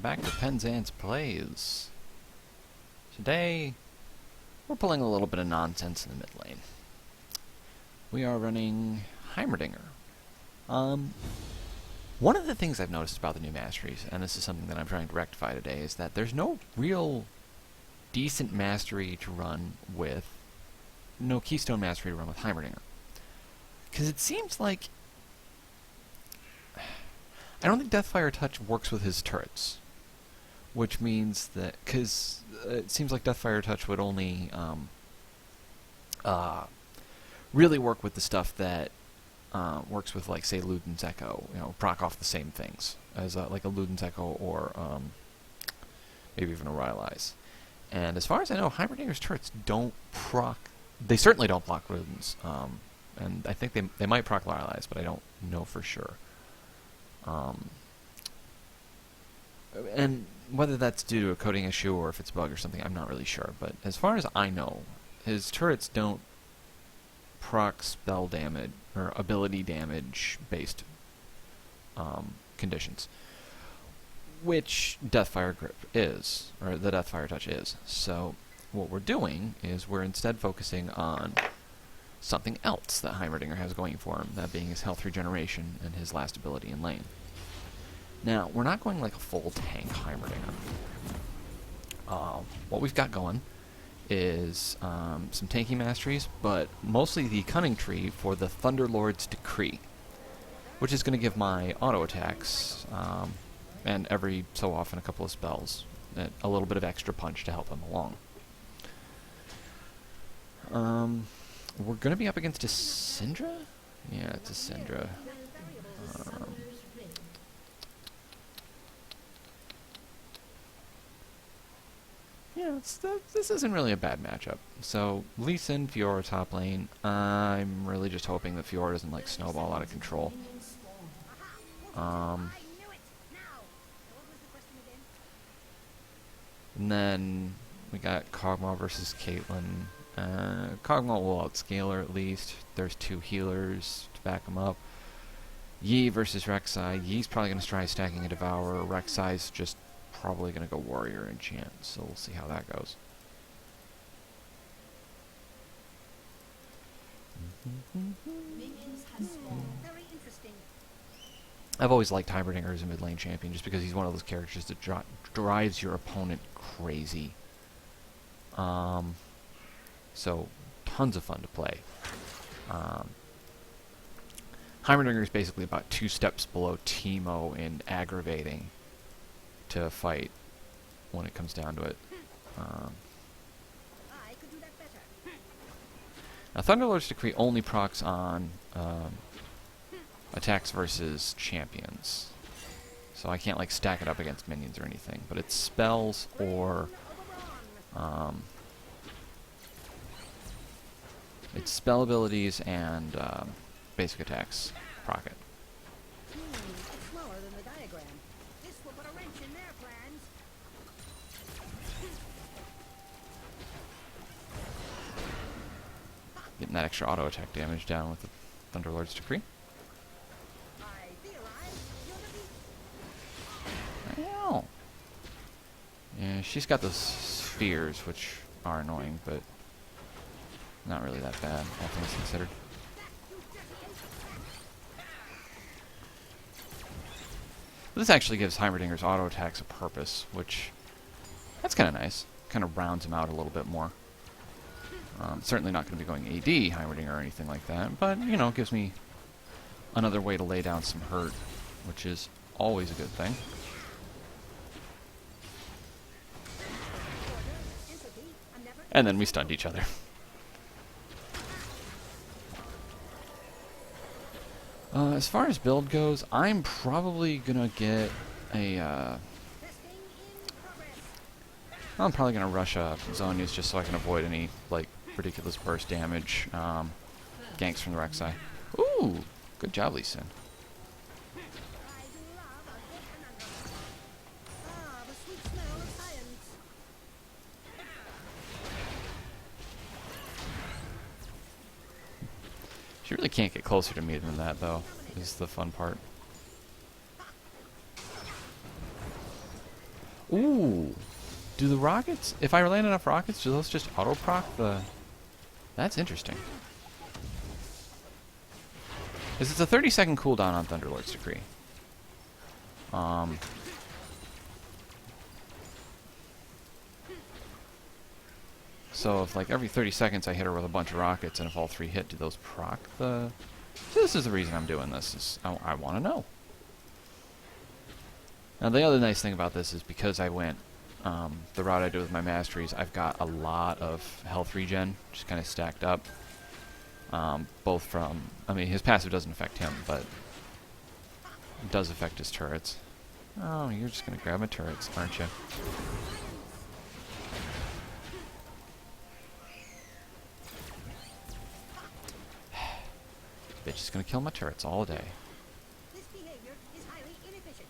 Back to Pennzance Plays. Today, we're pulling a little bit of nonsense in the mid lane. We are running Heimerdinger. One of the things I've noticed about the new masteries, and this is something that I'm trying to rectify today, is that there's no real decent mastery to run with, no keystone mastery to run with Heimerdinger. Because it seems like I don't think Deathfire Touch works with his turrets. Which means that, because it seems like Deathfire Touch would only really work with the stuff that works with, like, say, Luden's Echo, proc off the same things as like a Luden's Echo or maybe even a Rylai's. And as far as I know, Heimerdinger's turrets don't proc. They certainly don't block Luden's, and I think they might proc Rylai's, but I don't know for sure. And whether that's due to a coding issue or if it's a bug or something, I'm not really sure. But as far as I know, his turrets don't proc spell damage or ability damage based conditions, which Deathfire Grip is, or the Deathfire Touch is. So what we're doing is we're instead focusing on something else that Heimerdinger has going for him, that being his health regeneration and his last ability in lane. Now, we're not going like a full tank Heimerdinger. What we've got going is some tanky masteries, but mostly the Cunning Tree for the Thunderlord's Decree, which is going to give my auto attacks, and every so often a couple of spells, a little bit of extra punch to help them along. We're going to be up against a Syndra? Yeah, it's a Syndra. Yeah, this isn't really a bad matchup. So, Lee Sin, Fiora top lane. I'm really just hoping that Fiora doesn't, like, snowball out of control. And then we got Kog'Maw versus Caitlyn. Kog'Maw will outscale her at least. There's two healers to back him up. Yi versus Rek'Sai. Yi's probably going to try stacking a Devourer. Rek'Sai's just probably going to go Warrior Enchant, so we'll see how that goes. I've always liked Heimerdinger as a mid lane champion just because he's one of those characters that drives your opponent crazy. So, tons of fun to play. Heimerdinger is basically about 2 steps below Teemo in aggravating to fight when it comes down to it. Now, Thunderlord's Decree only procs on attacks versus champions, so I can't, like, stack it up against minions or anything, but it's spells or it's spell abilities and basic attacks proc it. Getting that extra auto attack damage down with the Thunderlord's Decree. Ow. Yeah, she's got those spheres, which are annoying, but not really that bad, all things considered. This actually gives Heimerdinger's auto attacks a purpose, which, that's kind of nice. Kind of rounds him out a little bit more. Certainly not going to be going AD Heimerdinger or anything like that, but, gives me another way to lay down some hurt, which is always a good thing. And then we stunned each other. As far as build goes, I'm probably going to get a... I'm probably going to rush a Zhonya's just so I can avoid any, like, ridiculous burst damage, ganks from the Rek'Sai. Ooh! Good job, Lee Sin. She really can't get closer to me than that, though, is the fun part. Ooh. Do the rockets... If I land enough rockets, do those just auto-proc the... That's interesting. Because it's a 30-second cooldown on Thunderlord's Decree. So if like every 30 seconds I hit her with a bunch of rockets, and if all 3 hit, do those proc the... So this is the reason I'm doing this. Is I want to know. Now the other nice thing about this is because I went the route I did with my masteries, I've got a lot of health regen just kind of stacked up. Both from... I mean, his passive doesn't affect him, but it does affect his turrets. Oh, you're just going to grab my turrets, aren't you? Bitch is going to kill my turrets all day. This behavior is highly inefficient.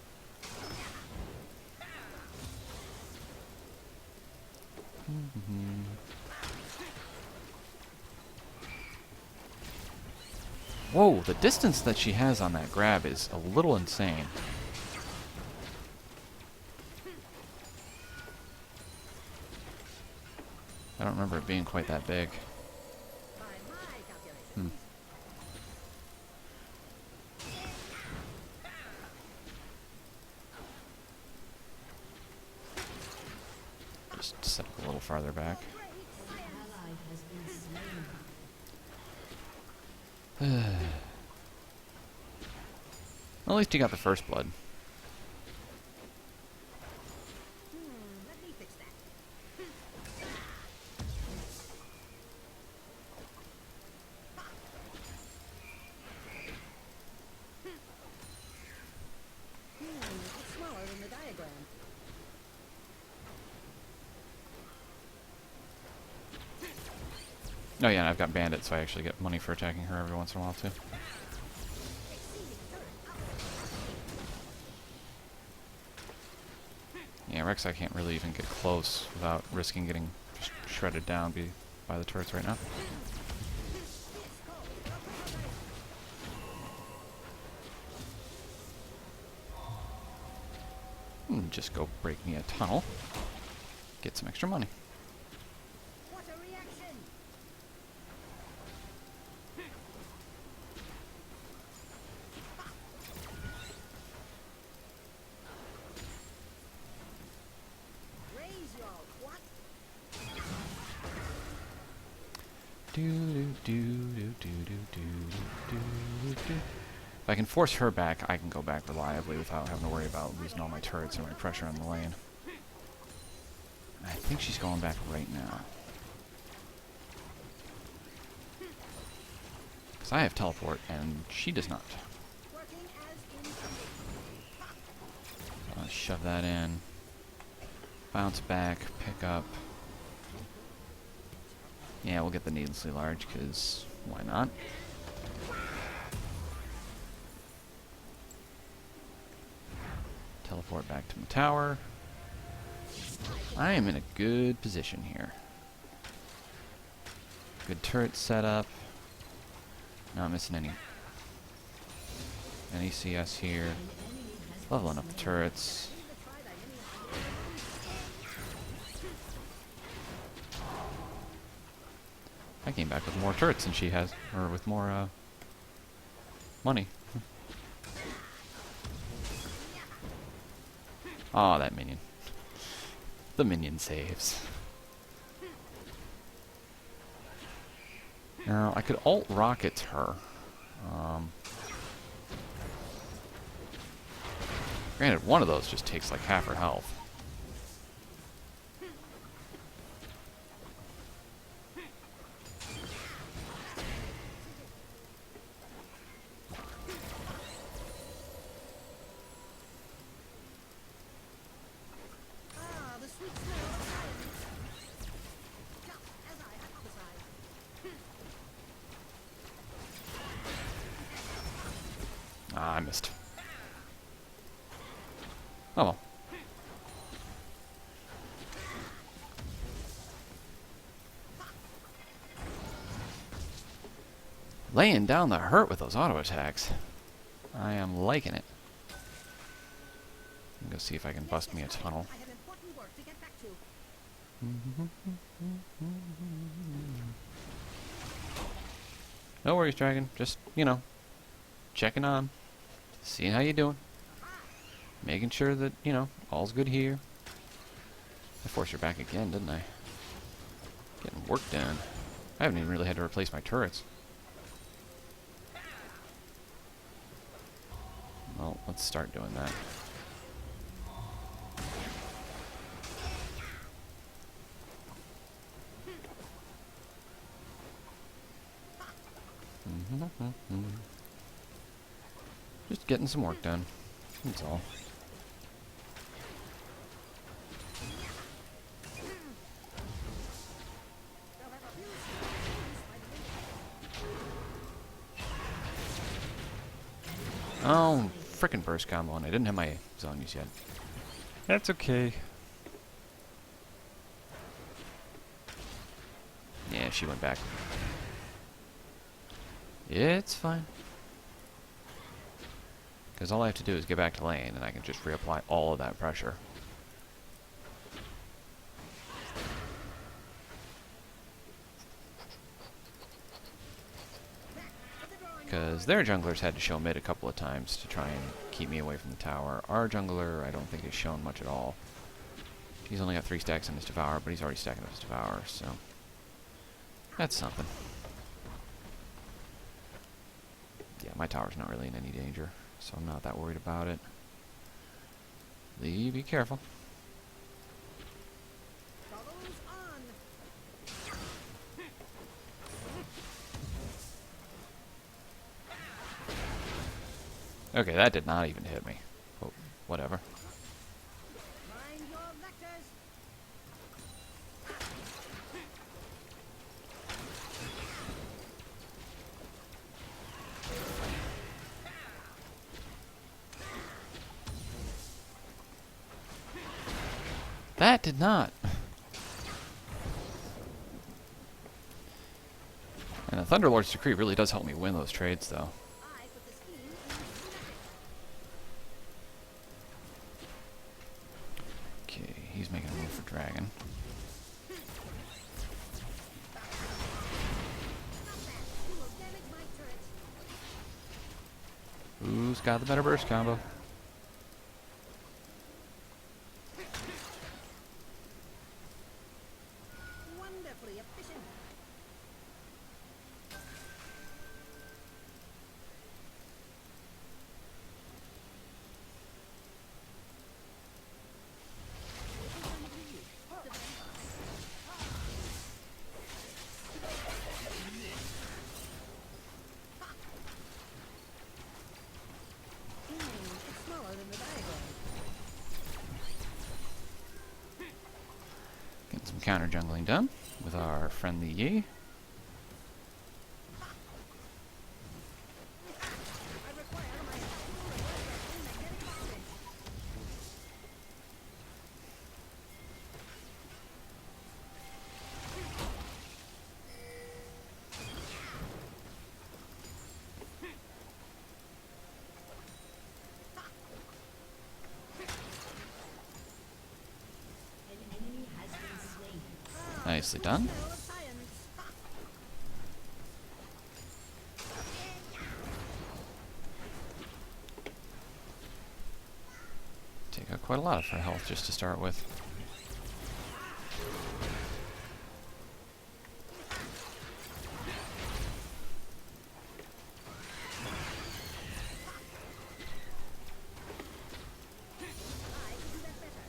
Whoa, the distance that she has on that grab is a little insane. I don't remember it being quite that big. By my calculations. Just set up a little farther back. Well, at least you got the first blood. Let me fix that. It's smaller than the diagram. Oh yeah, and I've got bandits, so I actually get money for attacking her every once in a while too. Yeah, Rex, I can't really even get close without risking getting just shredded down by the turrets right now. Just go break me a tunnel. Get some extra money. What a reaction! Raise your what? Do do do do do do do do do. If I can force her back, I can go back reliably without having to worry about losing all my turrets and my pressure on the lane. I think she's going back right now. Because I have teleport, and she does not. Working as intended. Shove that in. Bounce back, pick up. Yeah, we'll get the needlessly large, because why not? Teleport back to my tower. I am in a good position here. Good turret setup. Not missing any CS here. Leveling up the turrets. I came back with more turrets than she has, or with more money. Oh, that minion. The minion saves. Now, I could ult rocket her. Granted, one of those just takes like half her health. The sweet smell of science. Just as I hypothesized. Ah, I missed. Oh well. Laying down the hurt with those auto attacks. I am liking it. Let me go see if I can bust me a tunnel. I have important No worries, Dragon. Just, you know, checking on. Seeing how you doing. Making sure that, you know, all's good here. I forced her back again, didn't I? Getting work done. I haven't even really had to replace my turrets. Well, let's start doing that. Just getting some work done. That's all. Oh, frickin' burst combo, and I didn't have my zonies yet. That's okay. Yeah, she went back. It's fine. Because all I have to do is get back to lane, and I can just reapply all of that pressure. Because their junglers had to show mid a couple of times to try and keep me away from the tower. Our jungler, I don't think, has shown much at all. He's only got 3 stacks in his Devour, but he's already stacking up his Devour, so... that's something. Yeah, my tower's not really in any danger, so I'm not that worried about it. Lee, be careful. Okay, that did not even hit me. Oh, whatever. Mind your vectors. That did not. And the Thunderlord's Decree really does help me win those trades, though. I put the scheme in schematic. Okay, he's making a move for Dragon. Stop that. You will damage my turret. Who's got the better burst combo? Wonderfully efficient. It's smaller than the diagram. Getting some counter jungling done with our friend the Yi. I require my magnetic bondage. Nicely done. Spell of science. Take out quite a lot of her health just to start with. I can do that better.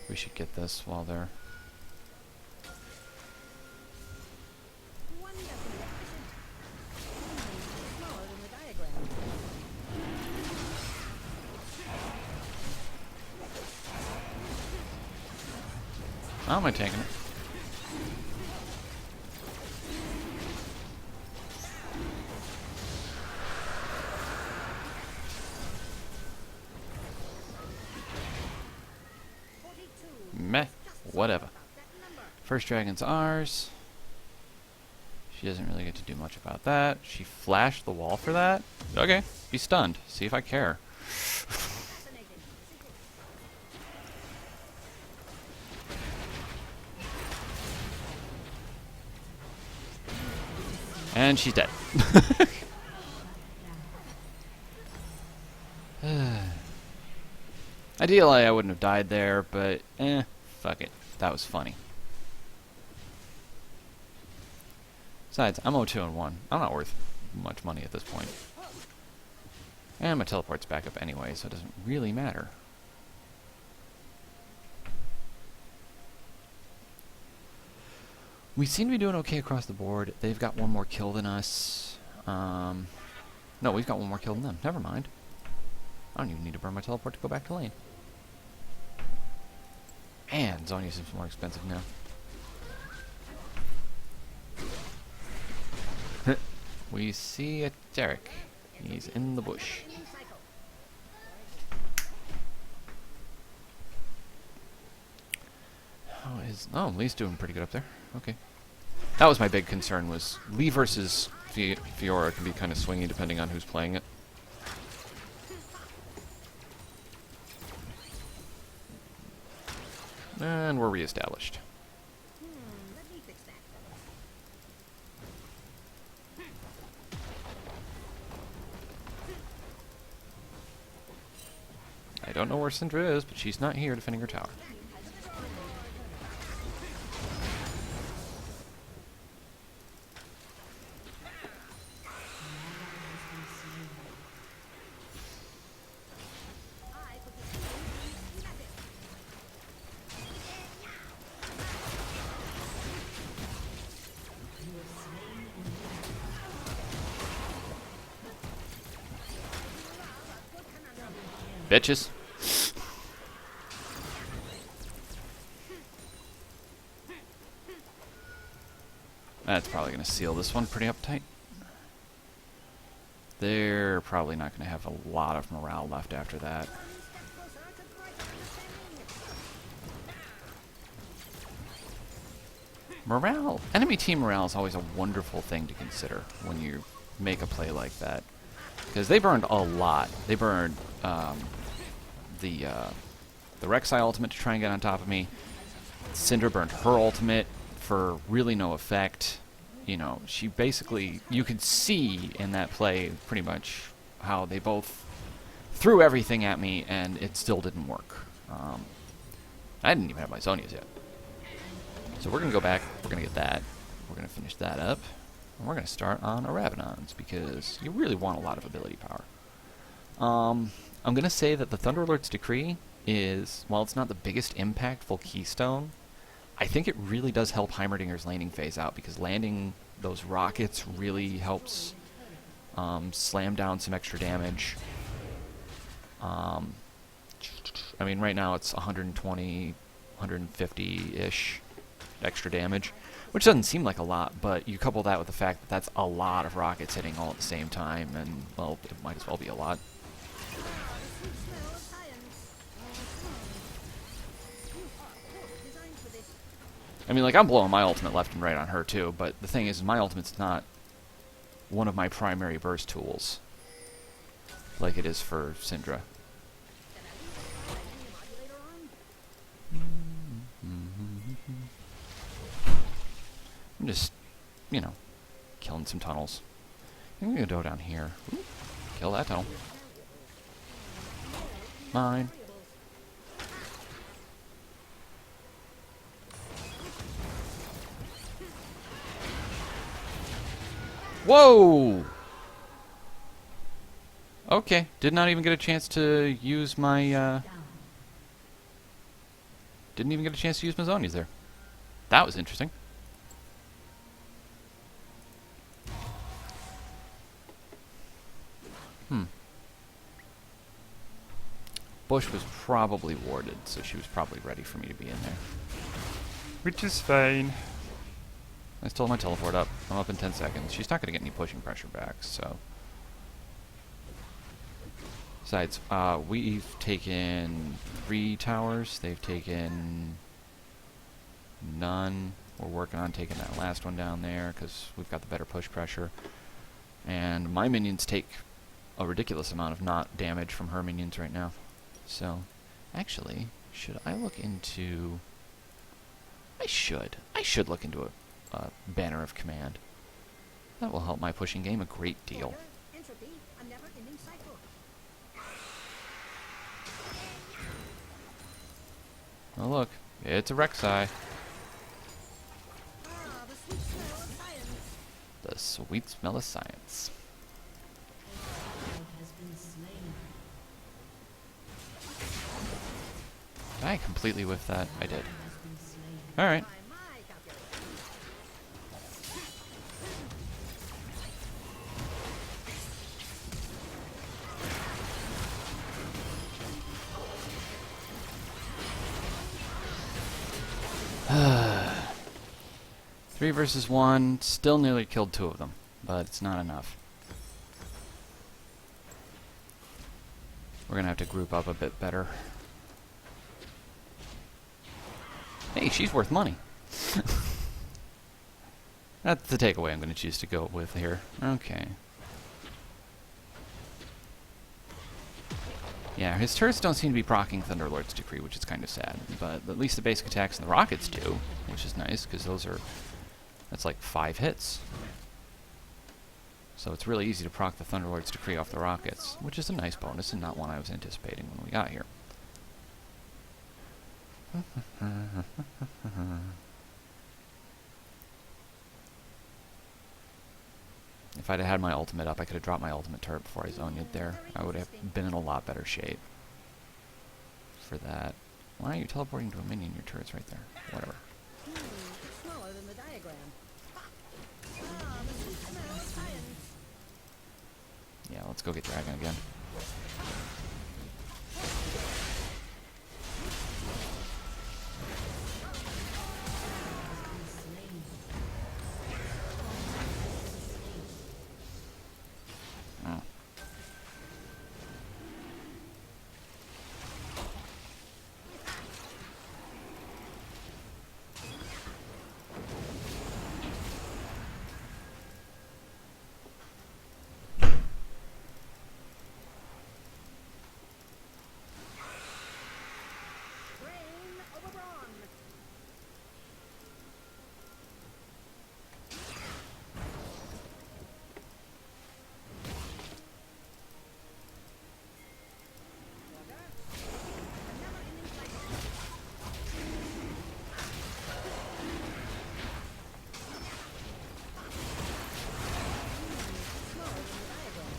We should get this while they're... Wonderfully efficient. It's smaller than the diagram. How am I taking it? Meh. Whatever. First dragon's ours. She doesn't really get to do much about that. She flashed the wall for that? Okay. be stunned. See if I care. Fascinating. And she's dead. Ideally, I wouldn't have died there, but fuck it. That was funny. Besides, I'm 0-2-1. I'm not worth much money at this point. And my teleport's back up anyway, so it doesn't really matter. We seem to be doing okay across the board. They've got one more kill than us. No, we've got one more kill than them. Never mind. I don't even need to burn my teleport to go back to lane. And Zhonya seems more expensive now. We see a Derek. He's in the bush. How is... Oh, Lee's doing pretty good up there. Okay. That was my big concern, was Lee versus Fiora can be kind of swingy depending on who's playing it. And we're reestablished. Let me fix that. I don't know where Syndra is, but she's not here defending her tower. I put this in. Snap it. Bitches. That's probably going to seal this one pretty uptight. They're probably not going to have a lot of morale left after that. Morale, enemy team morale is always a wonderful thing to consider when you make a play like that. Because they burned a lot. They burned the Rek'Sai ultimate to try and get on top of me. Syndra burned her ultimate for really no effect. You know, she basically, you could see in that play pretty much how they both threw everything at me and it still didn't work. I didn't even have my Zhonyas yet. So we're going to go back, we're going to get that, we're going to finish that up, and we're going to start on Aravanons because you really want a lot of ability power. I'm going to say that the Thunderlord's Decree is, while it's not the biggest impactful keystone, I think it really does help Heimerdinger's laning phase out because landing those rockets really helps slam down some extra damage. I mean, right now it's 120, 150-ish extra damage, which doesn't seem like a lot, but you couple that with the fact that that's a lot of rockets hitting all at the same time, and, well, it might as well be a lot. I mean, like, I'm blowing my ultimate left and right on her, too, but the thing is, my ultimate's not one of my primary burst tools, like it is for Syndra. I'm just, you know, killing some tunnels. I'm gonna go down here. Ooh, kill that tunnel. Mine. Whoa! Okay, did not even get a chance to use my, didn't even get a chance to use my Zhonyas there. That was interesting. Bush was probably warded, so she was probably ready for me to be in there. Which is fine. I still have my teleport up. I'm up in 10 seconds. She's not going to get any pushing pressure back, so... Besides, we've taken 3 towers. They've taken none. We're working on taking that last one down there, because we've got the better push pressure. And my minions take a ridiculous amount of not damage from her minions right now. So, actually, should I look into... I should look into a banner of command. That will help my pushing game a great deal. Order, entropy, a never-ending cycle. Oh look, it's a Rek'Sai. Ah, the sweet smell of science. The sweet smell of science. Did I completely whiff that? I did. Alright. By my calculation. Three versus one. Still nearly killed two of them, but it's not enough. We're gonna have to group up a bit better. Hey, she's worth money. That's the takeaway I'm going to choose to go with here. Okay. Yeah, his turrets don't seem to be proccing Thunderlord's Decree, which is kind of sad. But at least the basic attacks and the rockets do, which is nice, because that's like 5 hits. So it's really easy to proc the Thunderlord's Decree off the rockets, which is a nice bonus and not one I was anticipating when we got here. If I'd had my ultimate up, I could have dropped my ultimate turret before I Zhonya'd there. I would have been in a lot better shape for that. Why are you teleporting to a minion? Your turret's right there. Whatever. It's smaller than the diagram. Ah, the sweet smell of science. Yeah, let's go get Dragon again. Oh. Brain over brawn. Order, a never-ending cycle. Smaller than the diagram.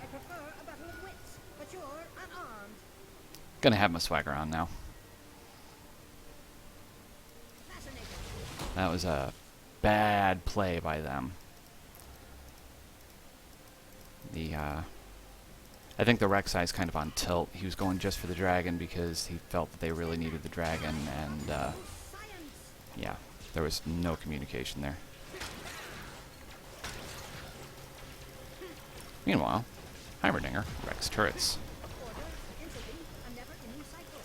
I prefer a battle of wits, but you're unarmed. Gonna have my swagger on now. Fascinating. That was a bad play by them. I think the Rek'Sai is kind of on tilt. He was going just for the dragon because he felt that they really needed the dragon, and Science. yeah, there was no communication there. Meanwhile, Heimerdinger wrecks turrets. Order, entropy, a never-ending cycle.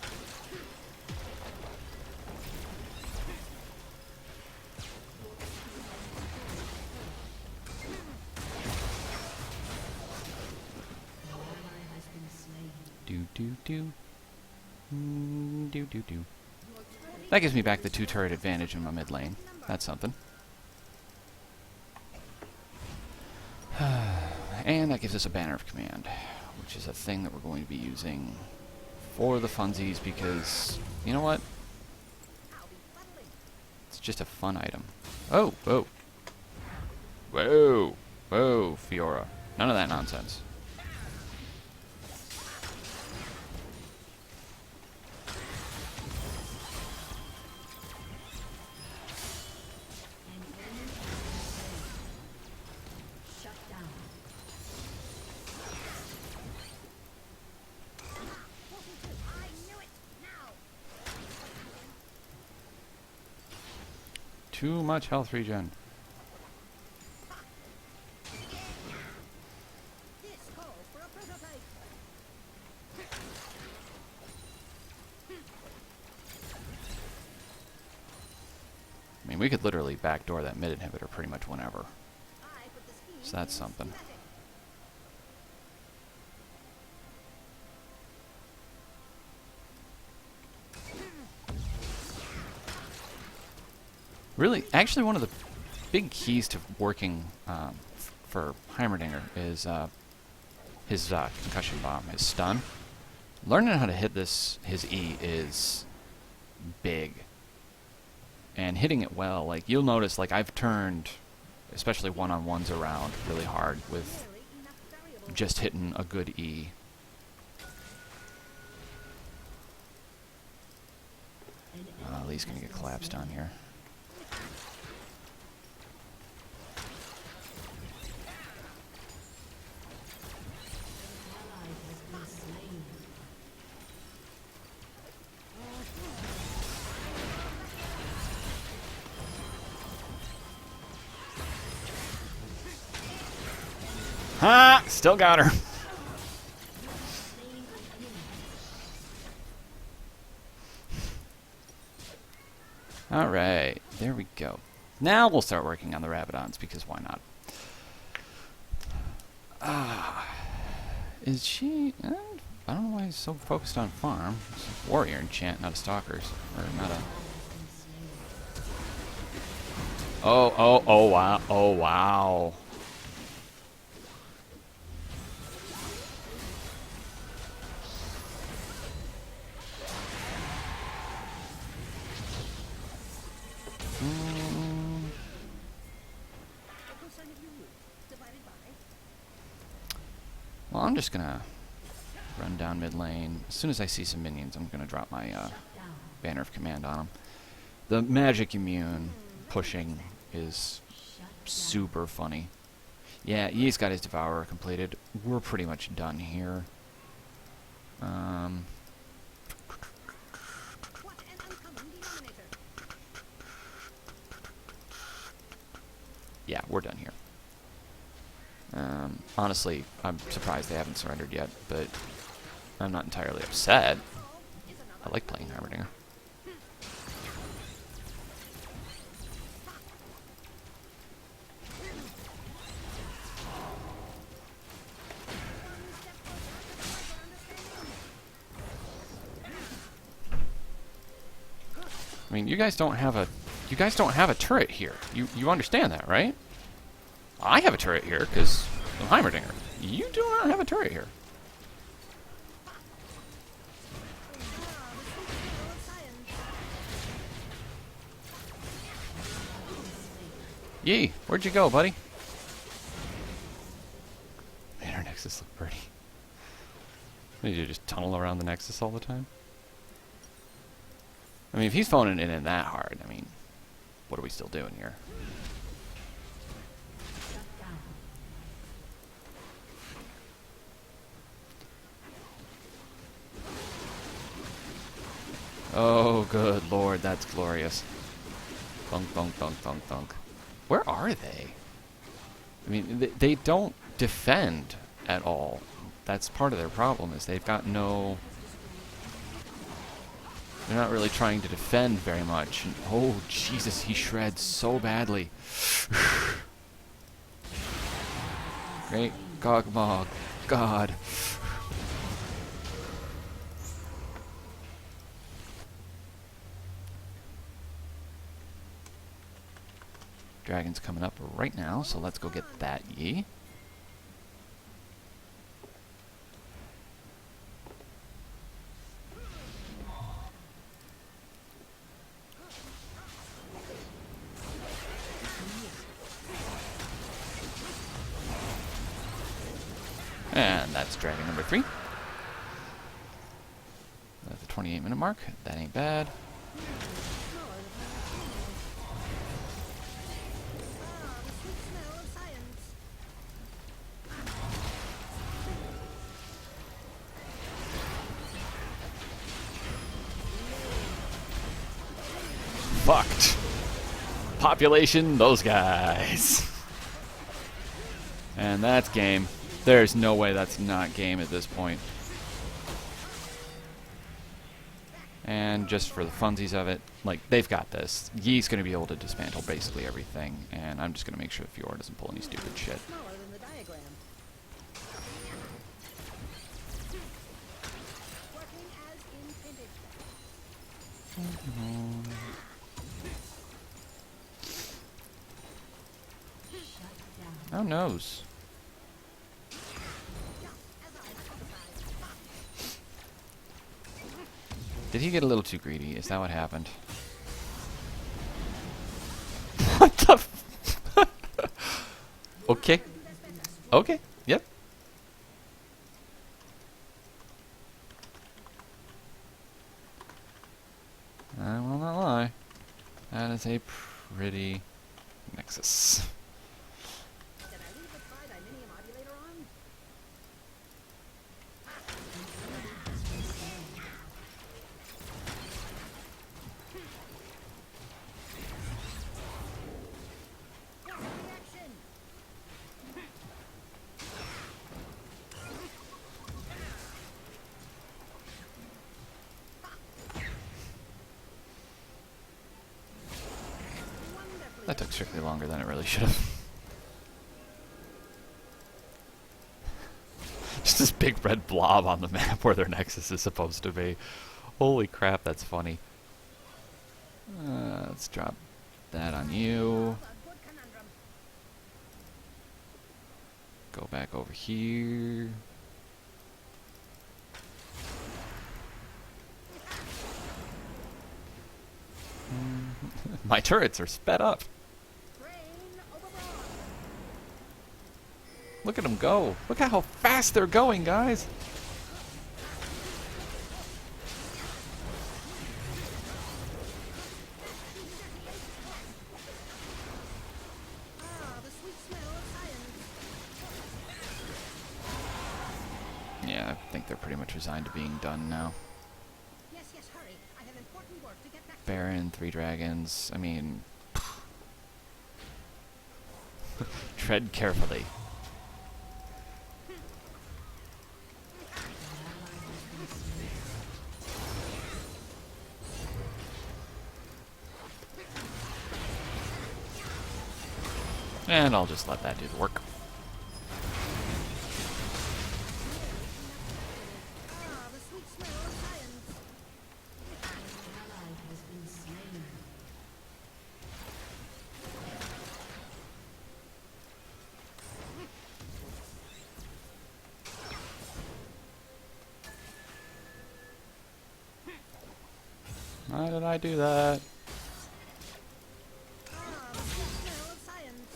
Do do do. Do do do. That gives me back the 2-turret advantage in my mid lane. That's something. And that gives us a banner of command, which is a thing that we're going to be using for the funsies because, you know what? I'll be fuddling. It's just a fun item. Oh, whoa. Whoa. Whoa, Fiora. None of that nonsense. Shut down. I knew it. Now. Too much health regen. This calls for a prototype. mean, we could literally backdoor that mid inhibitor pretty much whenever. I put the scheme So that's in something. schematic. Really, actually, one of the big keys to working for Heimerdinger is his concussion bomb, his stun. Learning how to hit his E is big. And hitting it well, like, you'll notice, like, I've turned, especially one-on-ones around really hard with Barely enough variable. just hitting a good E. Lee's gonna get collapsed on here. Ha! Still got her. Alright, there we go. Now we'll start working on the Rabadons, because why not? Is she... I don't know why he's so focused on farm. It's a warrior enchant, not a stalkers. Or not a... Oh, wow. Oh, wow. What percent of your root divided by? Well, I'm just gonna run down mid lane. As soon as I see some minions, I'm gonna drop my banner of command on them. The magic immune pushing is super funny. Yeah, he's got his Devourer completed. We're pretty much done here. What an uncommon denominator. Yeah, we're done here. Honestly, I'm surprised they haven't surrendered yet, but I'm not entirely upset. Is I another. like playing Heimerdinger. I mean, you guys don't have a turret here. You understand that, right? I have a turret here because I'm Heimerdinger. You do not have a turret here. Yee, where'd you go, buddy? Man, our Nexus look pretty. What, do you just tunnel around the Nexus all the time? I mean, if he's phoning it in that hard, I mean, what are we still doing here? Oh, good lord, that's glorious. Thunk, thunk, thunk, thunk, thunk. Where are they? I mean, they don't defend at all. That's part of their problem, is they've got no... They're not really trying to defend very much. And, oh, Jesus, he shreds so badly. Great Gogmog. God. Dragon's coming up right now, so let's go get that Yi. And that's dragon number 3. At the 28-minute mark. That ain't bad. Fucked. Population, those guys. And that's game. There's no way that's not game at this point. And just for the funsies of it, like, they've got this. Yi's going to be able to dismantle basically everything, and I'm just going to make sure Fiora doesn't pull any stupid shit. Smaller than the diagram. Working as intended. Oh, noes. Did he get a little too greedy? Is that what happened? What the f- Okay. Okay. Yep. I will not lie. That is a pretty Nexus. Did I leave the tri-diminium modulator on? Reaction. Wonderfully That took strictly longer than it really should have. Just this big red blob on the map where their Nexus is supposed to be. Holy crap, that's funny. Let's drop that on you. a good conundrum. Go back over here. My turrets are sped up. Brain overbroad. Look at them go. Look at how fast they're going, guys. Ah, the sweet smell of science. Yeah, I think they're pretty much resigned to being done now. Yes, yes, hurry. I have important work to get back to. Baron, 3 dragons. I mean... tread carefully. And I'll just let that do the work. Ah, the sweet smell of science. Why did I do that? Ah, the sweet smell of science.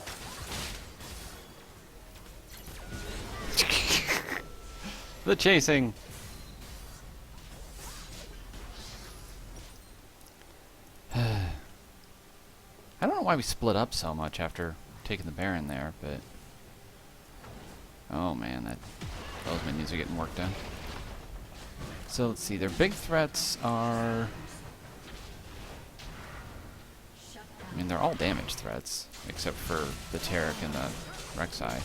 The chasing. I don't know why we split up so much after taking the Baron there, but... oh man, those minions are getting work done. So let's see, their big threats are... I mean, they're all damage threats, except for the Taric and the Rek'Sai.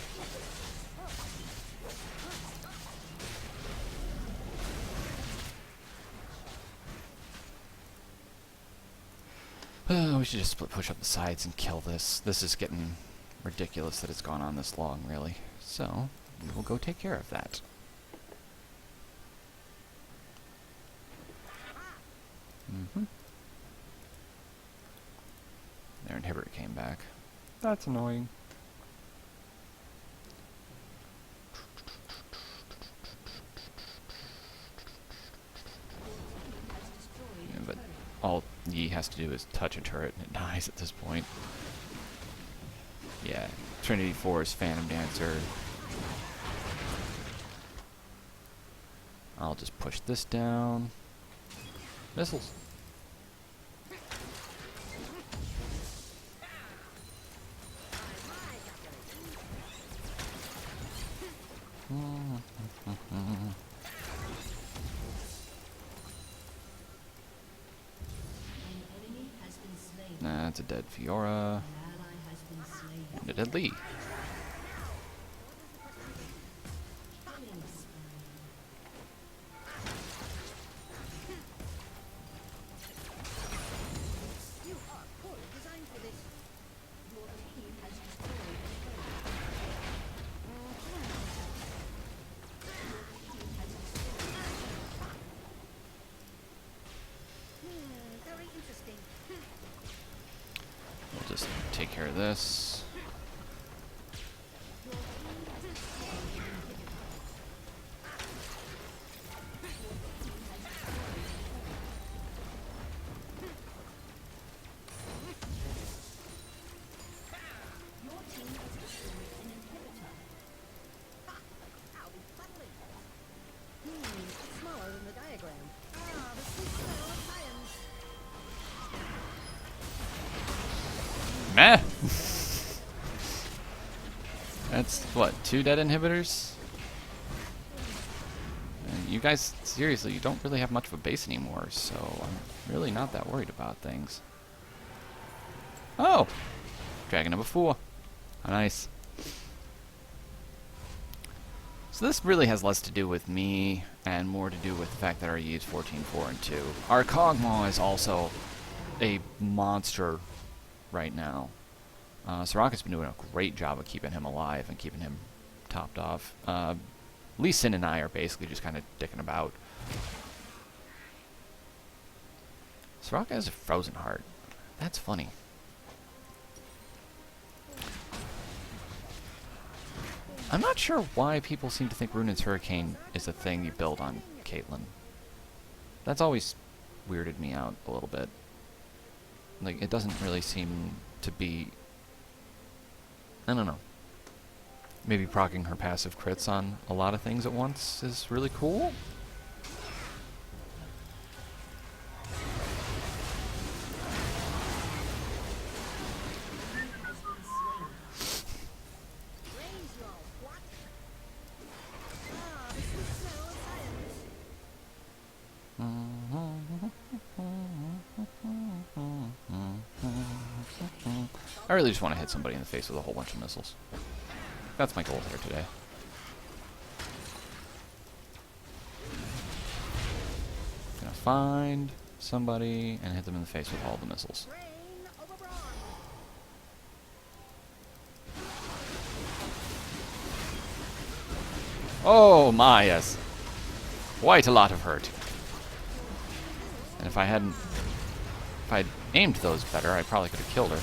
We should just split push up the sides and kill this. This is getting ridiculous that it's gone on this long, really. So, we will go take care of that. Their inhibitor came back. That's annoying. Yeah, but all Yi has to do is touch a turret and it dies at this point. Yeah, Trinity Force, Phantom Dancer. I'll just push this down. Missiles. That's a dead Fiora. And a dead Lee. Let's take care of this. Ow, buttling. It's smaller than the diagram. Ah, the sweet smell of science. Meh! That's, what, 2 dead inhibitors? And you guys, seriously, you don't really have much of a base anymore, so I'm really not that worried about things. Oh! Dragon number 4. How nice. So this really has less to do with me, and more to do with the fact that our E is 14, 4, and 2. Our Kog'Maw is also a monster right now. Soraka's been doing a great job of keeping him alive and keeping him topped off. Lee Sin and I are basically just kind of dicking about. Soraka has a frozen heart. That's funny. I'm not sure why people seem to think Runin's Hurricane is a thing you build on Caitlyn. That's always weirded me out a little bit. Like, it doesn't really seem to be... I don't know. Maybe proccing her passive crits on a lot of things at once is really cool? Raise your what? Ah, the sweet smell of science. I really just want to hit somebody in the face with a whole bunch of missiles. That's my goal here today. Gonna find somebody and hit them in the face with all the missiles. Rain over Braun. Oh my, yes. Quite a lot of hurt. And if I'd aimed those better, I probably could have killed her.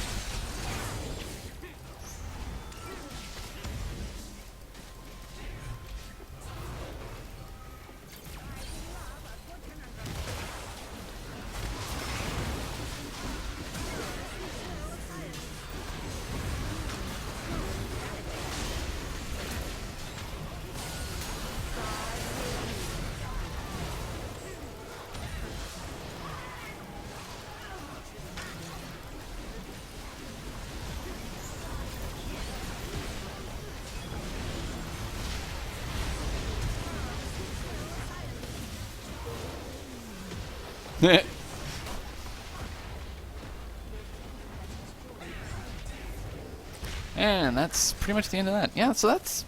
And that's pretty much the end of that. Yeah, so that's...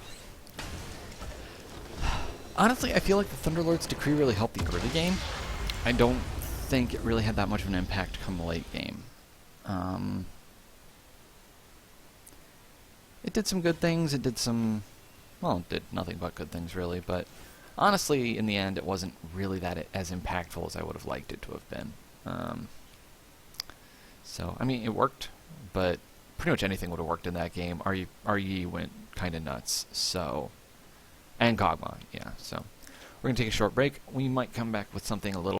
Honestly, I feel like the Thunderlord's Decree really helped the early game. I don't think it really had that much of an impact come the late game. It did some good things, it did some... Well, it did nothing but good things, really, but... Honestly, in the end, it wasn't really that as impactful as I would have liked it to have been. So, I mean, it worked, but pretty much anything would have worked in that game. RE went kind of nuts, so... And Kog'Maw, yeah, so... We're going to take a short break. We might come back with something a little...